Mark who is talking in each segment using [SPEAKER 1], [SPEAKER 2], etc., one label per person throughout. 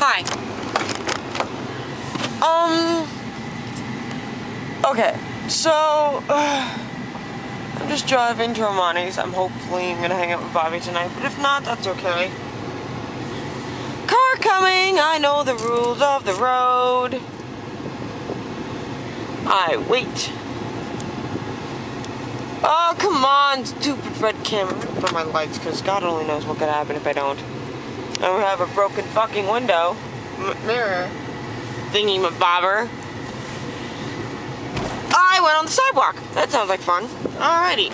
[SPEAKER 1] Hi. Okay, so, I'm just driving to Armani's. I'm hopefully gonna hang out with Bobby tonight, but if not, that's okay. Car coming! I know the rules of the road. I wait. Oh, come on, stupid red camera. I'm gonna put my lights, because God only knows what could happen if I don't. I don't have a broken fucking window. Mirror. Thingy-mabobber. I went on the sidewalk. That sounds like fun. Alrighty.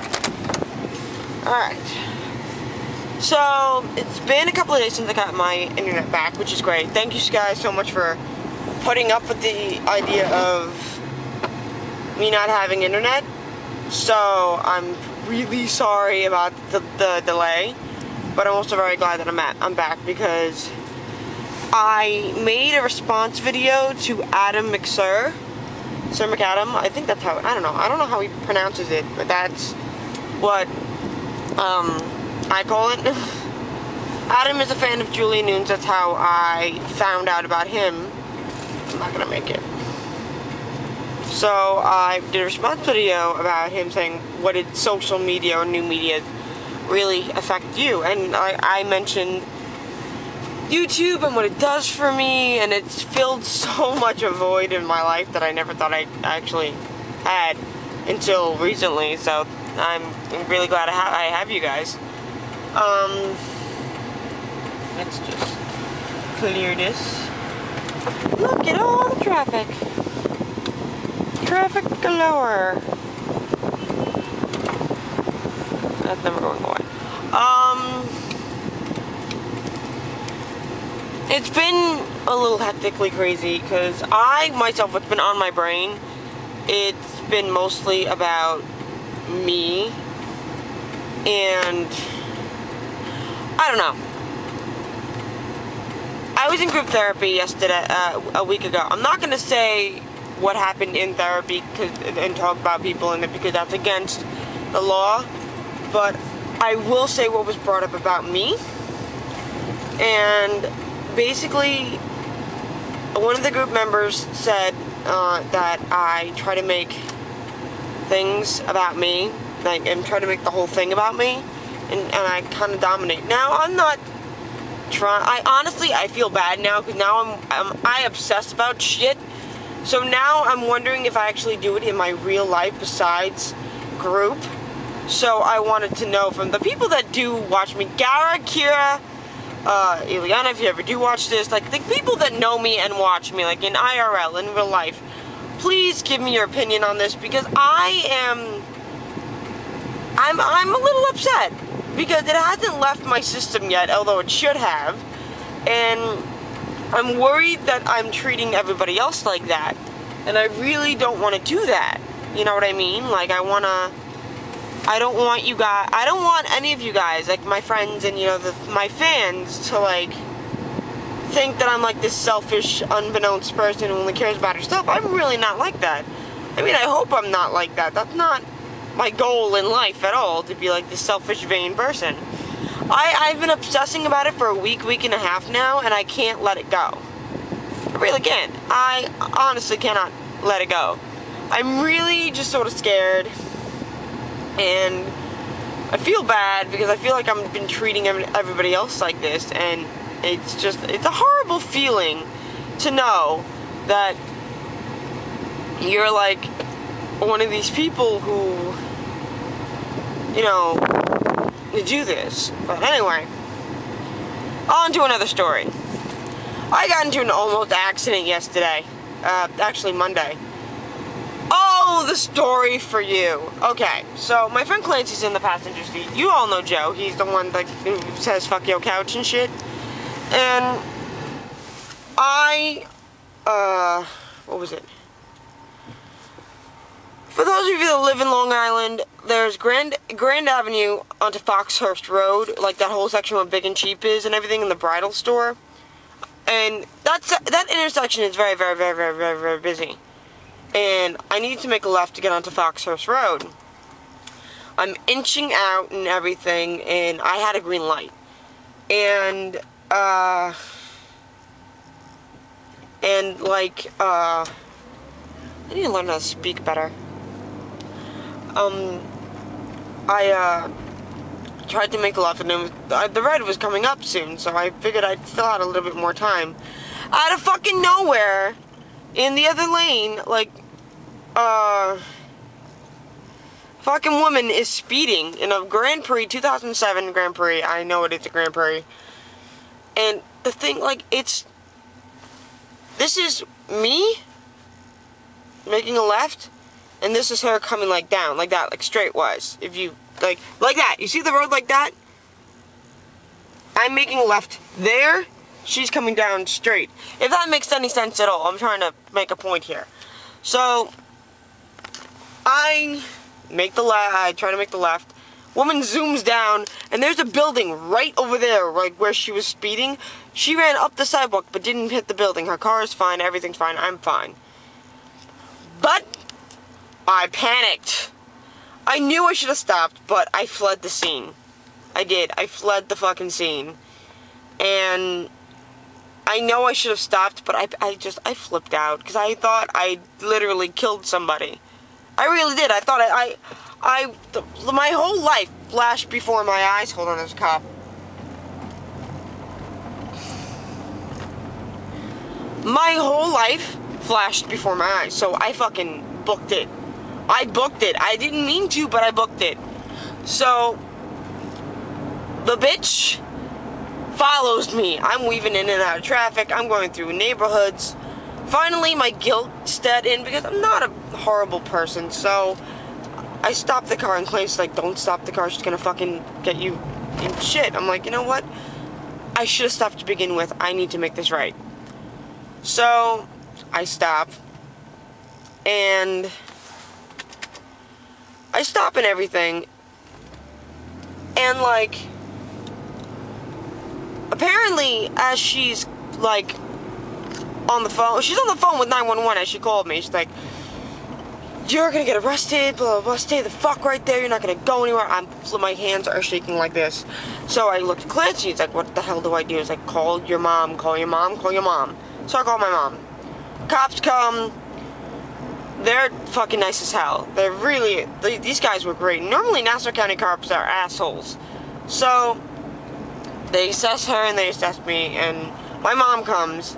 [SPEAKER 1] Alright. So, it's been a couple of days since I got my internet back, which is great. Thank you guys so much for putting up with the idea of me not having internet. So, I'm really sorry about the delay, but I'm also very glad that I'm back because I made a response video to Adam McSir. Sir McAdam, I think that's how, I don't know how he pronounces it, but that's what, I call it. Adam is a fan of Julie Nunes, that's how I found out about him. I'm not gonna make it. So, I did a response video about him saying, what did social media or new media really affect you? And I mentioned YouTube and what it does for me, and it's filled so much a void in my life that I never thought I actually had until recently, so I'm really glad I have you guys. Let's just clear this. Look at all the traffic. Traffic galore. That's never going away. It's been a little hectically crazy because what's been on my brain, it's been mostly about me, and I don't know. I was in group therapy yesterday, a week ago. I'm not going to say what happened in therapy and talk about people in it because that's against the law, but I will say what was brought up about me. And basically, one of the group members said that I try to make things about me, like, and try to make the whole thing about me, and I kind of dominate. Now, I'm not trying. I feel bad now because now I obsess about shit. So now I'm wondering if I actually do it in my real life besides group. So I wanted to know from the people that do watch me, Gara, Kira, Ileana, if you ever do watch this, like, the people that know me and watch me, like, in IRL, in real life, please give me your opinion on this, because I'm a little upset, because it hasn't left my system yet, although it should have, and I'm worried that I'm treating everybody else like that, and I really don't want to do that, you know what I mean? Like, I don't want any of you guys, like my friends and, you know, my fans to, like, think that I'm, like, this selfish, unbeknownst person who only cares about herself. I'm really not like that. I mean, I hope I'm not like that. That's not my goal in life at all, to be, like, this selfish, vain person. I've been obsessing about it for a week and a half now, and I can't let it go. I really can't. I honestly cannot let it go. I'm really just sort of scared. And I feel bad because I feel like I've been treating everybody else like this, and it's a horrible feeling to know that you're like one of these people who, you know, do this. But anyway, on to another story. I got into an almost accident yesterday, actually Monday. Oh, the story for you. Okay, so my friend Clancy's in the passenger seat. You all know Joe. He's the one that says fuck your couch and shit. And what was it? For those of you that live in Long Island, there's Grand Avenue onto Foxhurst Road, like that whole section where Big and Cheap is and everything in the bridal store. And that intersection is very, very, very, very, very, very busy. And I need to make a left to get onto Foxhurst Road. I'm inching out and everything, and I had a green light. And, And, like, I need to learn how to speak better. I tried to make a left, and the red was coming up soon, so I figured I'd still had a little bit more time. Out of fucking nowhere, in the other lane, like, fucking woman is speeding in a Grand Prix, 2007 Grand Prix. I know it's a Grand Prix. And the thing, like, this is me making a left, and this is her coming, like, down, like that, like straight-wise. If you, like that. You see the road like that? I'm making a left there. She's coming down straight. If that makes any sense at all, I'm trying to make a point here. So, I try to make the left. Woman zooms down, and there's a building right over there, like where she was speeding. She ran up the sidewalk, but didn't hit the building. Her car is fine, everything's fine, I'm fine. But, I panicked. I knew I should have stopped, but I fled the scene. I did. I fled the fucking scene. And I know I should have stopped, but I flipped out, because I thought I literally killed somebody. I really did. I thought my whole life flashed before my eyes. Hold on, there's a cop. My whole life flashed before my eyes, so I fucking booked it. I booked it. I didn't mean to, but I booked it. So, the bitch follows me. I'm weaving in and out of traffic. I'm going through neighborhoods. Finally, my guilt set in because I'm not a horrible person, so I stopped the car, and Clay's like, don't stop the car, she's gonna fucking get you in shit. I'm like, you know what? I should have stopped to begin with. I need to make this right. So, I stop, and I stop and everything, and like, apparently, as she's like, on the phone, she's on the phone with 911 as she called me. She's like, you're gonna get arrested, blah, blah, blah, stay the fuck right there, you're not gonna go anywhere. My hands are shaking like this. So I looked at Clancy, he's like, what the hell do I do? He's like, call your mom, call your mom, call your mom. So I call my mom. Cops come, they're fucking nice as hell. They're really, these guys were great. Normally Nassau County cops are assholes. So, they assess her and they assess me, and my mom comes,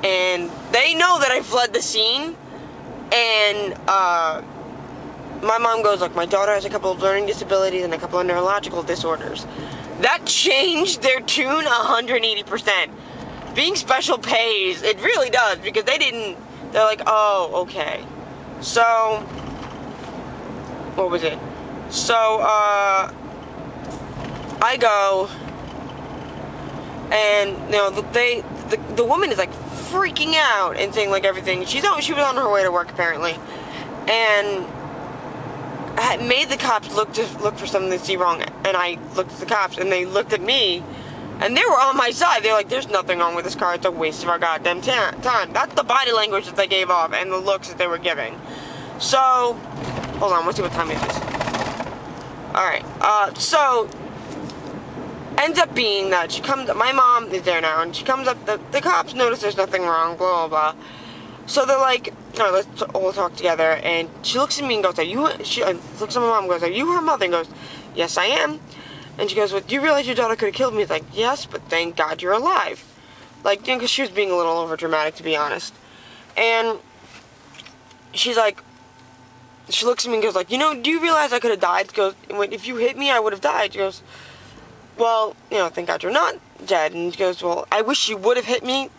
[SPEAKER 1] and they know that I fled the scene, and my mom goes, like, my daughter has a couple of learning disabilities and a couple of neurological disorders. That changed their tune 180%. Being special pays, it really does, because they're like, oh, okay. So, what was it? So, I go, and, you know, the woman is, like, freaking out and saying, like, everything. She was on her way to work, apparently, and I made the cops look for something to see wrong, and I looked at the cops, and they looked at me, and they were on my side. They're like, there's nothing wrong with this car, it's a waste of our goddamn time. That's the body language that they gave off, and the looks that they were giving. So, hold on, let's see what time it is. Alright, so, ends up being that my mom is there now, and she comes up, the cops notice there's nothing wrong, blah, blah, blah. So they're like, all right, let's all talk together, and she looks at me and goes, she looks at my mom and goes, are you her mother? And goes, yes, I am. And she goes, well, do you realize your daughter could have killed me? It's like, yes, but thank God you're alive. Like, you know, because she was being a little overdramatic, to be honest. And she's like, she looks at me and goes, like, you know, do you realize I could have died? She goes, if you hit me, I would have died. She goes, well, you know, thank God you're not dead. And she goes, well, I wish you would have hit me,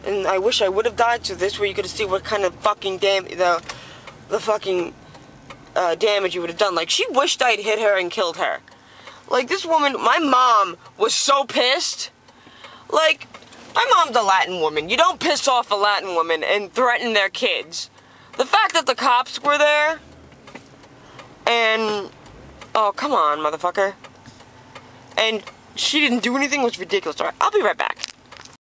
[SPEAKER 1] and I wish I would have died, so this way you could see what kind of fucking the fucking damage you would have done. Like, she wished I'd hit her and killed her. Like, this woman, my mom was so pissed. Like, my mom's a Latin woman. You don't piss off a Latin woman and threaten their kids. The fact that the cops were there, and, oh, come on, motherfucker. And she didn't do anything was ridiculous. Alright, I'll be right back.